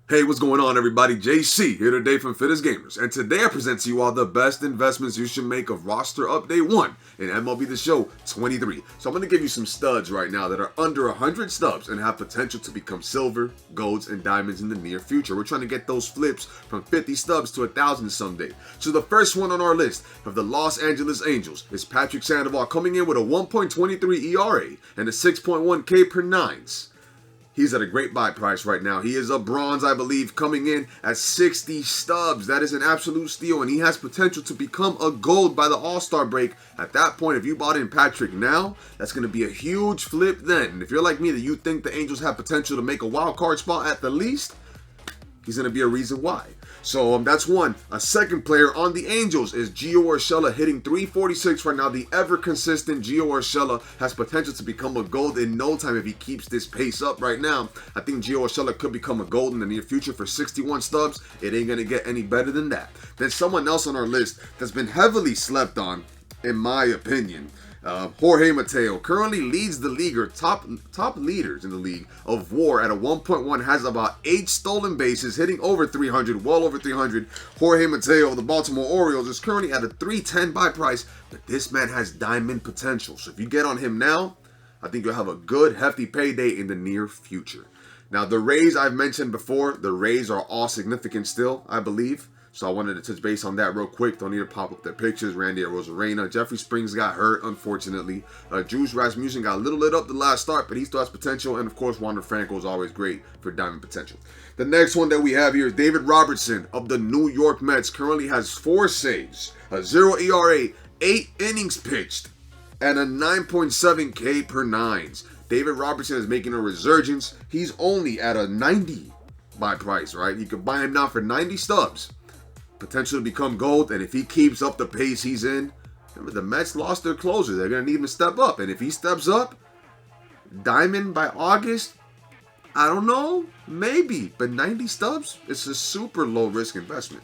Hey, what's going on, everybody? JC here today from Fittest Gamers, and today I present to you all the best investments you should make of roster update 1 in MLB The Show 23. So I'm going to give you some studs right now that are under 100 stubs and have potential to become silver, golds, and diamonds in the near future. We're trying to get those flips from 50 stubs to 1,000 someday. So the first one on our list of the Los Angeles Angels is Patrick Sandoval, coming in with a 1.23 ERA and a 6.1 K per nines. He's at a great buy price right now. He is a bronze, I believe, coming in at 60 stubs. That is an absolute steal, and he has potential to become a gold by the All-Star break. At that point, if you bought in Patrick now, that's going to be a huge flip then. And if you're like me, that you think the Angels have potential to make a wild card spot at the least, he's going to be a reason why. So that's one. A second player on the Angels is Gio Urshela, hitting 346 right now. The ever-consistent Gio Urshela has potential to become a gold in no time if he keeps this pace up right now. I think Gio Urshela could become a gold in the near future for 61 stubs. It ain't going to get any better than that. Then someone else on our list that's been heavily slept on, in my opinion, Jorge Mateo currently leads the league, or top leaders in the league of WAR at a 1.1, has about 8 stolen bases, hitting over 300, well over 300. Jorge Mateo of the Baltimore Orioles is currently at a 310 buy price, but this man has diamond potential. So if you get on him now, I think you'll have a good hefty payday in the near future. Now the Rays I've mentioned before, the Rays are all significant still, I believe. So I wanted to touch base on that real quick. Don't need to pop up their pictures. Randy Arozarena. Jeffrey Springs got hurt, unfortunately. Juice Rasmussen got a little lit up the last start, but he still has potential. And, of course, Wander Franco is always great for diamond potential. The next one that we have here is David Robertson of the New York Mets. Currently has 4 saves, a 0 ERA, 8 innings pitched, and a 9.7 K per nines. David Robertson is making a resurgence. He's only at a 90 buy price, right? You could buy him now for 90 stubs. Potential to become gold, and if he keeps up the pace he's in, remember the Mets lost their closer. They're going to need him to step up, and if he steps up, diamond by August, I don't know, maybe, but 90 stubs, it's a super low-risk investment.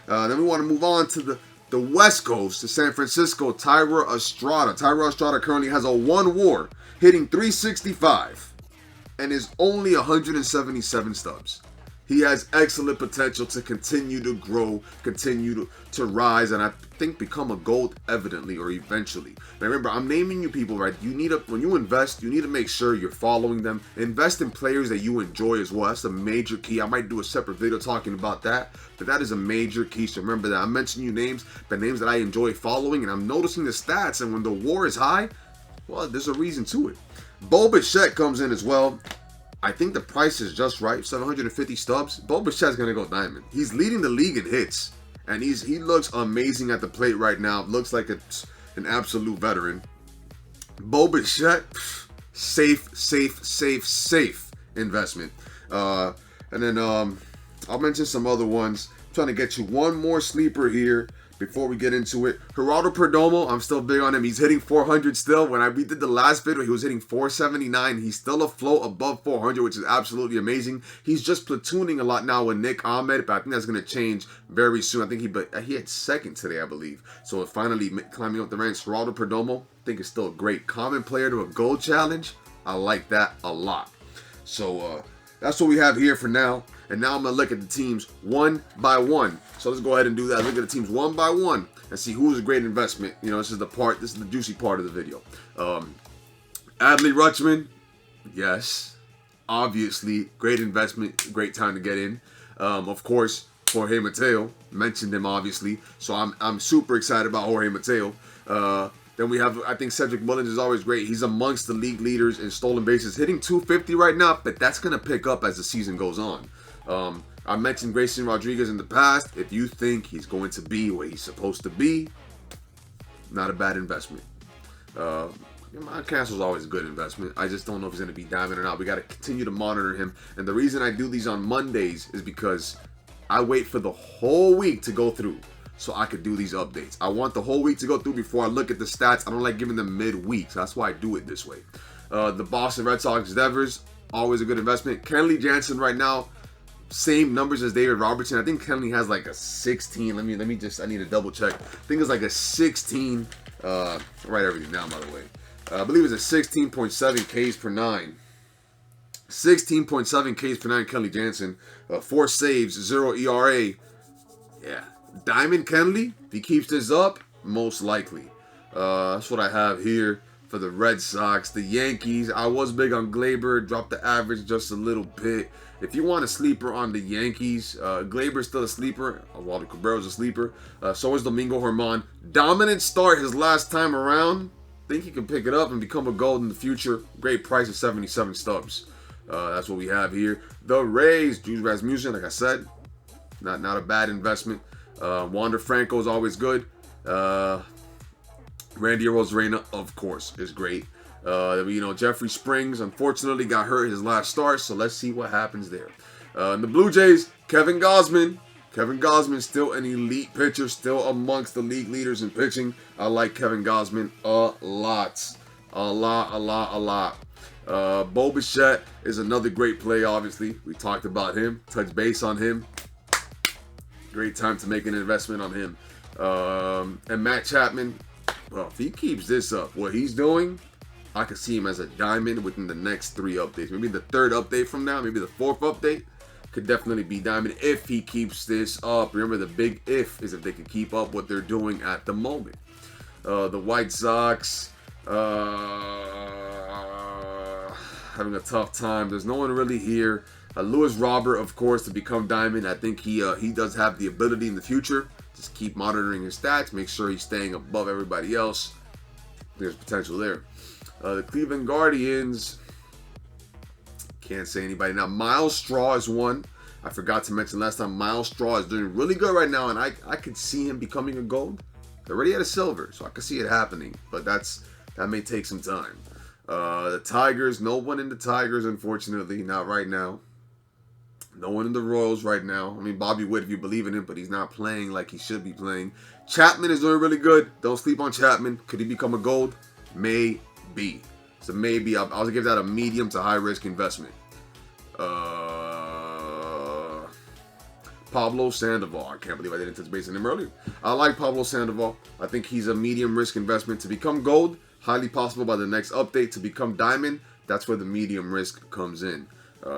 Then we want to move on to the West Coast, to San Francisco, Thairo Estrada. Thairo Estrada currently has a 1 WAR, hitting 365, and is only 177 stubs. He has excellent potential to continue to grow, continue to rise, and I think become a gold evidently or eventually. Now remember, I'm naming you people, right? When you invest, you need to make sure you're following them. Invest in players that you enjoy as well. That's a major key. I might do a separate video talking about that, but that is a major key. So remember that I'm mentioning you names, but names that I enjoy following, and I'm noticing the stats, and when the WAR is high, well, there's a reason to it. Bo Bichette comes in as well. I think the price is just right, 750 stubs. Bo Bichette's going to go diamond. He's leading the league in hits, and he looks amazing at the plate right now. Looks like it's an absolute veteran. Bo Bichette, safe investment. And then I'll mention some other ones. I'm trying to get you one more sleeper here before we get into it. Geraldo Perdomo, I'm still big on him. He's hitting 400 still. When we did the last video, he was hitting 479. He's still afloat above 400, which is absolutely amazing. He's just platooning a lot now with Nick Ahmed, but I think that's going to change very soon. I think he had second today, I believe. So finally climbing up the ranks. Geraldo Perdomo, I think is still a great common player to a gold challenge. I like that a lot. So that's what we have here for now. And now I'm going to look at the teams one by one. So let's go ahead and do that. Look at the teams one by one and see who's a great investment. You know, this is the juicy part of the video. Adley Rutschman, yes. Obviously, great investment, great time to get in. Of course, Jorge Mateo, mentioned him obviously. So I'm super excited about Jorge Mateo. Then we have, I think Cedric Mullins is always great. He's amongst the league leaders in stolen bases, hitting 250 right now, but that's going to pick up as the season goes on. I mentioned Grayson Rodriguez in the past. If you think he's going to be where he's supposed to be, not a bad investment. Castle's always a good investment. I just don't know if he's going to be diamond or not. We got to continue to monitor him. And the reason I do these on Mondays is because I wait for the whole week to go through so I could do these updates. I want the whole week to go through before I look at the stats. I don't like giving them midweek, so that's why I do it this way. The Boston Red Sox Devers, always a good investment. Kenley Jansen right now, same numbers as David Robertson. I think Kenley has like a 16. Let me just, I need to double check. I think it's like a 16. Write everything down, by the way. I believe it's a 16.7 Ks per 9. 16.7 Ks per 9 Kenley Jansen. 4 saves, 0 ERA. Yeah. Diamond Kenley, if he keeps this up, most likely. That's what I have here for the Red Sox. The Yankees, I was big on Glaber, dropped the average just a little bit. If you want a sleeper on the Yankees, Glaber's still a sleeper. Walter Cabrera's a sleeper. So is Domingo Germán. Dominant start his last time around. Think he can pick it up and become a gold in the future. Great price of 77 Stubs. That's what we have here. The Rays, Juice Rasmussen, like I said, not a bad investment. Wander Franco is always good. Randy Arozarena, of course, is great. Jeffrey Springs, unfortunately, got hurt his last start, so let's see what happens there. In the Blue Jays, Kevin Gausman. Kevin Gausman, still an elite pitcher, still amongst the league leaders in pitching. I like Kevin Gausman a lot. A lot. Bo Bichette is another great play, obviously. We talked about him, touch base on him. Great time to make an investment on him. And Matt Chapman, well, if he keeps this up, what he's doing, I could see him as a diamond within the next 3 updates. Maybe the 3rd update from now, maybe the 4th update. Could definitely be diamond if he keeps this up. Remember, the big if is if they can keep up what they're doing at the moment. The White Sox, having a tough time. There's no one really here. Lewis Robert, of course, to become diamond. I think he does have the ability in the future. Just keep monitoring his stats. Make sure he's staying above everybody else. There's potential there. The Cleveland Guardians. Can't say anybody. Now, Miles Straw is one. I forgot to mention last time. Miles Straw is doing really good right now, and I could see him becoming a gold. They already had a silver, so I could see it happening. But that may take some time. The Tigers. No one in the Tigers, unfortunately. Not right now. No one in the Royals right now. I mean, Bobby Witt, if you believe in him, but he's not playing like he should be playing. Chapman is doing really good. Don't sleep on Chapman. Could he become a gold? Maybe. So maybe. I'll give that a medium to high risk investment. Pablo Sandoval. I can't believe I didn't touch base on him earlier. I like Pablo Sandoval. I think he's a medium risk investment to become gold. Highly possible by the next update to become diamond. That's where the medium risk comes in.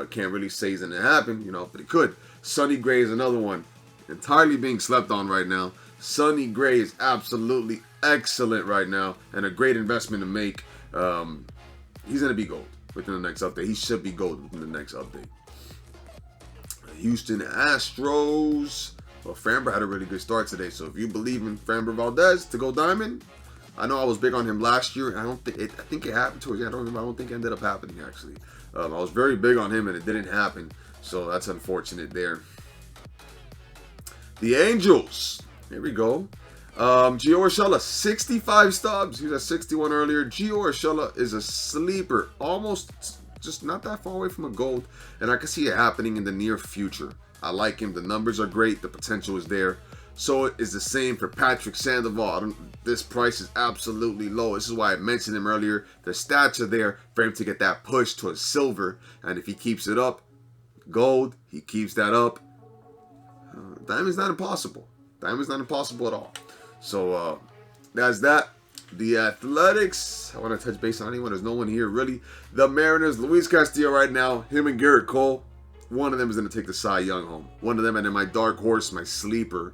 Can't really say it's going to happen, but it could. Sonny Gray is another one. Entirely being slept on right now. Sonny Gray is absolutely excellent right now and a great investment to make. He's going to be gold within the next update. He should be gold within the next update. Houston Astros. Well, Framber had a really good start today, so if you believe in Framber Valdez to go diamond, I know I was big on him last year. I think it happened towards the end. I don't think it ended up happening, actually. I was very big on him, and it didn't happen. So that's unfortunate there. The Angels. Here we go. Gio Urshela, 65 Stubs. He was at 61 earlier. Gio Urshela is a sleeper. Almost just not that far away from a gold. And I can see it happening in the near future. I like him. The numbers are great. The potential is there. So it is the same for Patrick Sandoval. This price is absolutely low. This is why I mentioned him earlier. The stats are there for him to get that push to a silver. And if he keeps it up, gold, he keeps that up. Diamond's not impossible. Diamond's not impossible at all. So that's that. The Athletics. I want to touch base on anyone. There's no one here really. The Mariners. Luis Castillo right now. Him and Garrett Cole. One of them is going to take the Cy Young home. One of them, and then my dark horse, my sleeper,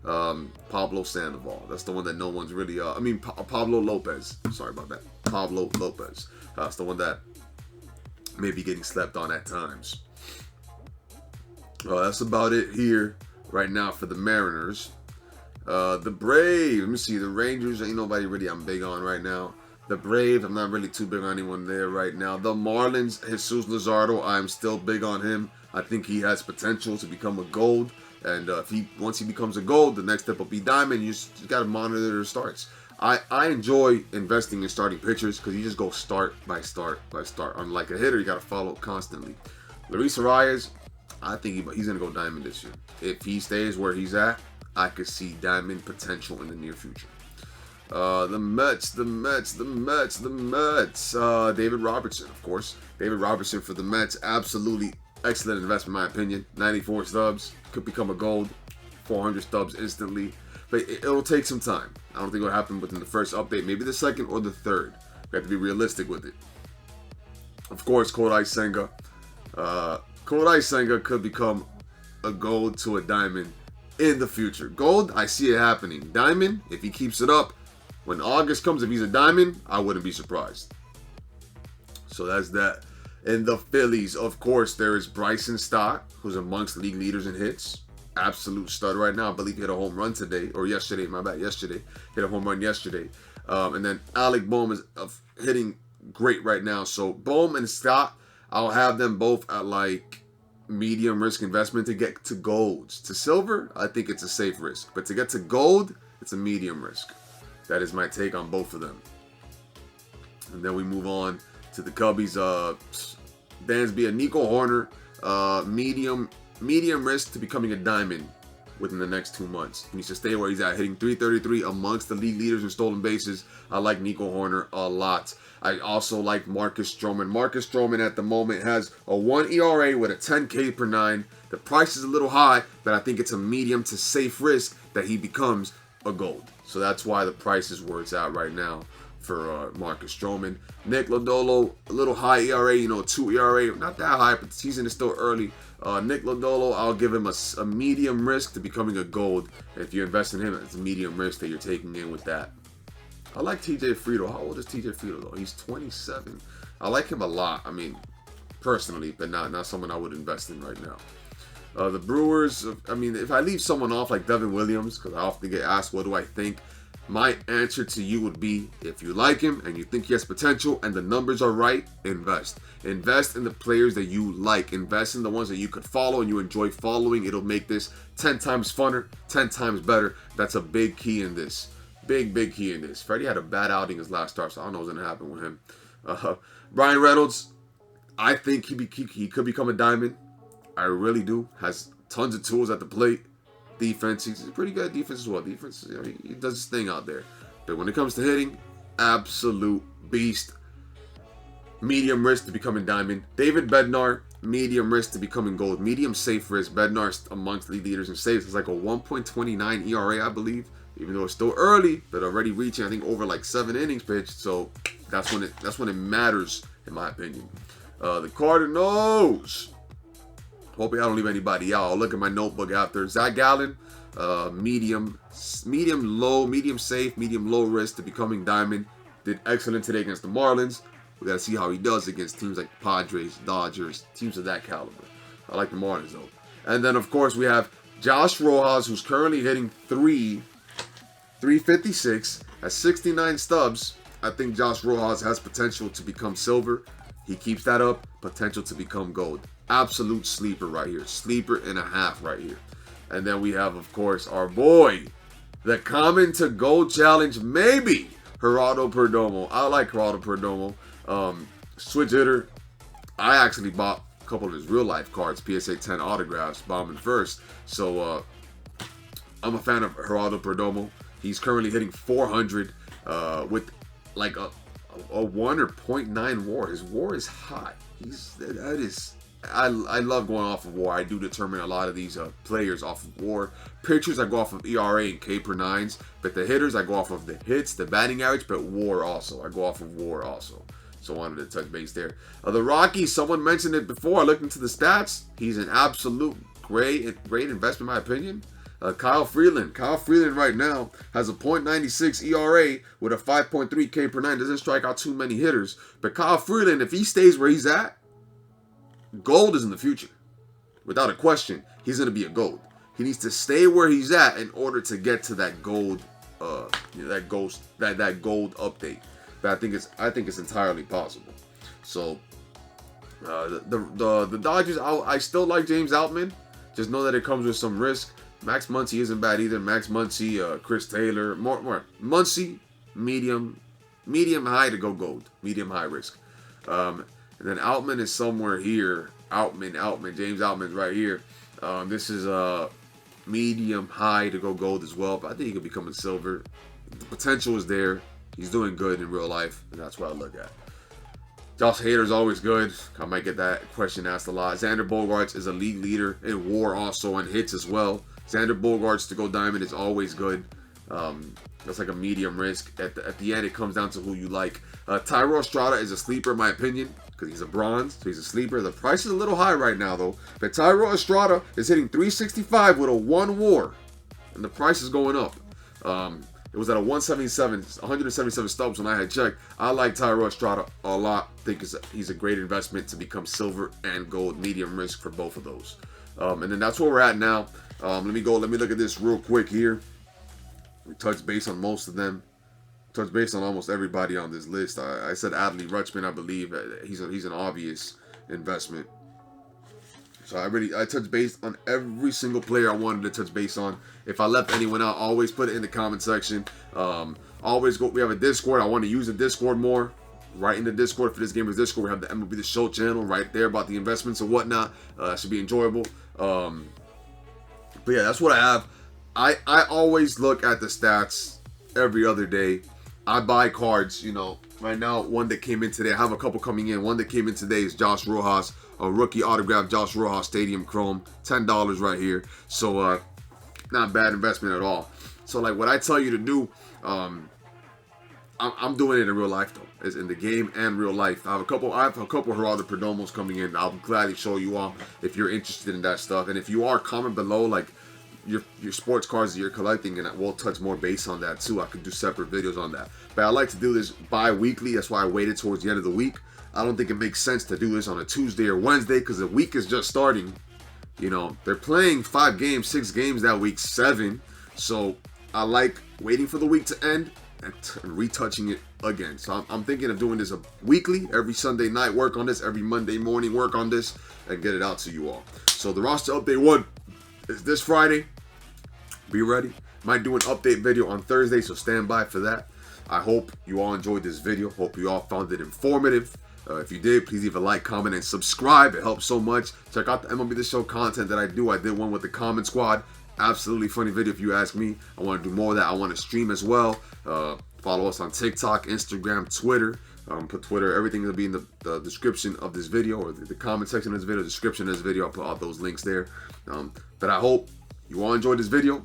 Pablo Sandoval. That's the one that no one's really. Pablo Lopez. Sorry about that. Pablo Lopez. That's the one that may be getting slept on at times. That's about it here right now for the Mariners. The Braves. Let me see. The Rangers. Ain't nobody really I'm big on right now. The Braves. I'm not really too big on anyone there right now. The Marlins. Jesus Luzardo. I'm still big on him. I think he has potential to become a gold. And once he becomes a gold, the next step will be diamond. You just got to monitor their starts. I enjoy investing in starting pitchers because you just go start by start by start. Unlike a hitter, you got to follow constantly. Luis Arias, I think he's going to go diamond this year. If he stays where he's at, I could see diamond potential in the near future. The Mets. David Robertson, of course. David Robertson for the Mets. Absolutely excellent investment, in my opinion. 94 Stubs. Could become a gold. 400 Stubs instantly. But it'll take some time. I don't think it'll happen within the first update. Maybe the second or the third. We have to be realistic with it. Of course, Kodai Senga. Kodai Senga could become a gold to a diamond in the future. Gold, I see it happening. Diamond, if he keeps it up, when August comes, if he's a diamond, I wouldn't be surprised. So that's that. In the Phillies, of course, there is Bryson Stott, who's amongst league leaders in hits. Absolute stud right now. I believe he hit a home run today, or yesterday, my bad, yesterday. Hit a home run yesterday. And then Alec Bohm is hitting great right now. So Bohm and Stott, I'll have them both at like medium risk investment to get to golds. To silver, I think it's a safe risk. But to get to gold, it's a medium risk. That is my take on both of them. And then we move on to the Cubbies. Dansby and Nico Horner, medium risk to becoming a diamond within the next 2 months. He needs to stay where he's at, hitting .333 amongst the league leaders in stolen bases. I like Nico Horner a lot. I also like Marcus Stroman. Marcus Stroman at the moment has a 1 ERA with a 10 K per 9. The price is a little high, but I think it's a medium to safe risk that he becomes a gold. So that's why the price is where it's at right now for Marcus Stroman. Nick Lodolo, a little high ERA, 2 ERA. Not that high, but the season is still early. Nick Lodolo, I'll give him a medium risk to becoming a gold. If you invest in him, it's a medium risk that you're taking in with that. I like TJ Friedl. How old is TJ Friedl though? He's 27. I like him a lot. I mean, personally, but not someone I would invest in right now. The Brewers, I mean, if I leave someone off like Devin Williams, because I often get asked what do I think, my answer to you would be, if you like him and you think he has potential and the numbers are right, invest. Invest in the players that you like. Invest in the ones that you could follow and you enjoy following. It'll make this 10 times funner, 10 times better. That's a big key in this. Big key in this. Freddie had a bad outing his last start, so I don't know what's going to happen with him. Brian Reynolds, I think he could become a diamond. I really do. Has tons of tools at the plate. Defense, he's pretty good at defense as well. Defense, he does his thing out there. But when it comes to hitting, absolute beast. Medium risk to becoming diamond. David Bednar, medium risk to becoming gold. Medium safe risk. Bednar's amongst league leaders in saves. It's like a 1.29 ERA, I believe. Even though it's still early, but already reaching, I think, over like 7 innings pitched. So that's when it matters, in my opinion. The Cardinals. Hopefully I don't leave anybody out. I'll look at my notebook after. Zach Gallen, medium low, medium safe, medium low risk to becoming diamond. Did excellent today against the Marlins. We got to see how he does against teams like Padres, Dodgers, teams of that caliber. I like the Marlins though. And then of course we have Josh Rojas, who's currently hitting 356 at 69 stubs. I think Josh Rojas has potential to become silver. He keeps that up, potential to become gold. Absolute sleeper right here. Sleeper and a half right here. And then we have, of course, our boy, the Common to Gold Challenge, maybe, Geraldo Perdomo. I like Geraldo Perdomo. Switch hitter. I actually bought a couple of his real-life cards, PSA 10 autographs, bombing first. So, I'm a fan of Geraldo Perdomo. He's currently hitting 400 with like a 1 or 0.9 WAR. His WAR is high. I love going off of WAR. I do determine a lot of these players off of WAR. Pitchers, I go off of ERA and K per 9s. But the hitters, I go off of the hits, the batting average, but WAR also. I go off of WAR also. So I wanted to touch base there. The Rockies, someone mentioned it before. I looked into the stats. He's an absolute great investment, in my opinion. Kyle Freeland. Kyle Freeland right now has a .96 ERA with a 5.3 K per 9. Doesn't strike out too many hitters. But Kyle Freeland, if he stays where he's at, gold is in the future. Without a question, he's going to be a gold. He needs to stay where he's at in order to get to that gold, that gold update. But I think it's entirely possible. So the Dodgers, I still like James Outman. Just know that it comes with some risk. Max Muncy isn't bad either. Max Muncy, Chris Taylor, more Muncy, medium high to go gold, medium high risk. And then Outman is somewhere here. Outman, James Outman's right here. This is medium high to go gold as well, but I think he could become a silver. The potential is there. He's doing good in real life, and that's what I look at. Josh Hader's always good. I might get that question asked a lot. Xander Bogaerts is a league leader in WAR also and hits as well. Xander Bogaerts to go diamond is always good. That's like a medium risk. At the end, it comes down to who you like. Thairo Estrada is a sleeper in my opinion. because he's a bronze, so he's a sleeper. The price is a little high right now, though. But Thairo Estrada is hitting 365 with a 1 WAR, and the price is going up. It was at a 177 Stubs when I had checked. I like Thairo Estrada a lot. I think he's a great investment to become silver and gold, medium risk for both of those. And then that's where we're at now. Let me look at this real quick here. We touched base on most of them. Touched base on almost everybody on this list. I said Adley Rutschman, I believe. He's an obvious investment. So I touched base on every single player I wanted to touch base on. If I left anyone out, always put it in the comment section. Always go. We have a Discord. I want to use the Discord more. Right in the Discord for this gamers Discord, we have the MLB The Show channel right there about the investments and whatnot. Should be enjoyable. But yeah, that's what I have. I always look at the stats every other day. I buy cards, you know. Right now, one that came in today, I have a couple coming in. One that came in today is Josh Rojas, a rookie autograph Josh Rojas Stadium Chrome, $10 right here. So not bad investment at all. So like what I tell you to do, I'm doing it in real life though. It's in the game and real life. I have a couple Geraldo Perdomos coming in. I'll gladly show you all if you're interested in that stuff. And if you are, comment below like your sports cards that you're collecting, and we'll touch more base on that too. I could do separate videos on that. But I like to do this bi-weekly. That's why I waited towards the end of the week. I don't think it makes sense to do this on a Tuesday or Wednesday because the week is just starting. You know, they're playing 5 games, 6 games that week, 7. So I like waiting for the week to end and retouching it again. So I'm thinking of doing this a weekly, every Sunday night work on this, every Monday morning work on this, and get it out to you all. So the roster update 1 is this Friday. Be ready. Might do an update video on Thursday, so stand by for that. I hope you all enjoyed this video. Hope you all found it informative. If you did, please leave a like, comment, and subscribe. It helps so much. Check out the MLB The Show content that I do. I did one with the Comment Squad. Absolutely funny video if you ask me. I want to do more of that. I want to stream as well. Follow us on TikTok, Instagram, Twitter. Put Twitter, everything will be in the description of this video, or the comment section of this video, description of this video. I'll put all those links there. But I hope you all enjoyed this video.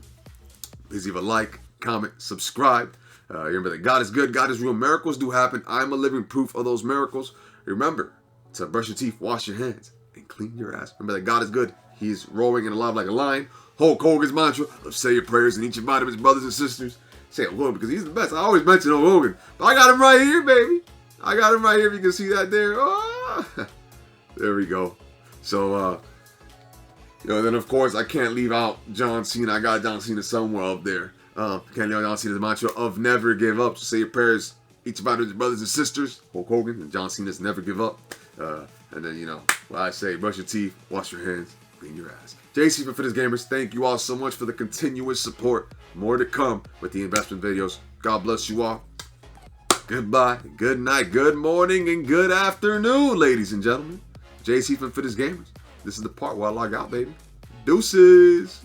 Please leave a like, comment, subscribe. Remember that God is good, God is real. Miracles do happen. I'm a living proof of those miracles. Remember to brush your teeth, wash your hands, and clean your ass. Remember that God is good. He's roaring and alive like a lion. Hulk Hogan's mantra of say your prayers and eat your vitamins, brothers and sisters. Say Hulk Hogan because he's the best. I always mention Hulk Hogan. But I got him right here, baby. I got him right here. If you can see that there. Oh, there we go. So, then of course I can't leave out John Cena. I got John Cena somewhere up there. Can't leave out John Cena's mantra of never give up. So say your prayers, each of your brothers and sisters. Hulk Hogan and John Cena's never give up. And then, what I say, brush your teeth, wash your hands, clean your ass. JC for Fitness Gamers, thank you all so much for the continuous support. More to come with the investment videos. God bless you all. Goodbye, good night, good morning, and good afternoon, ladies and gentlemen. JC from Fitness Gamers. This is the part where I log out, baby. Deuces.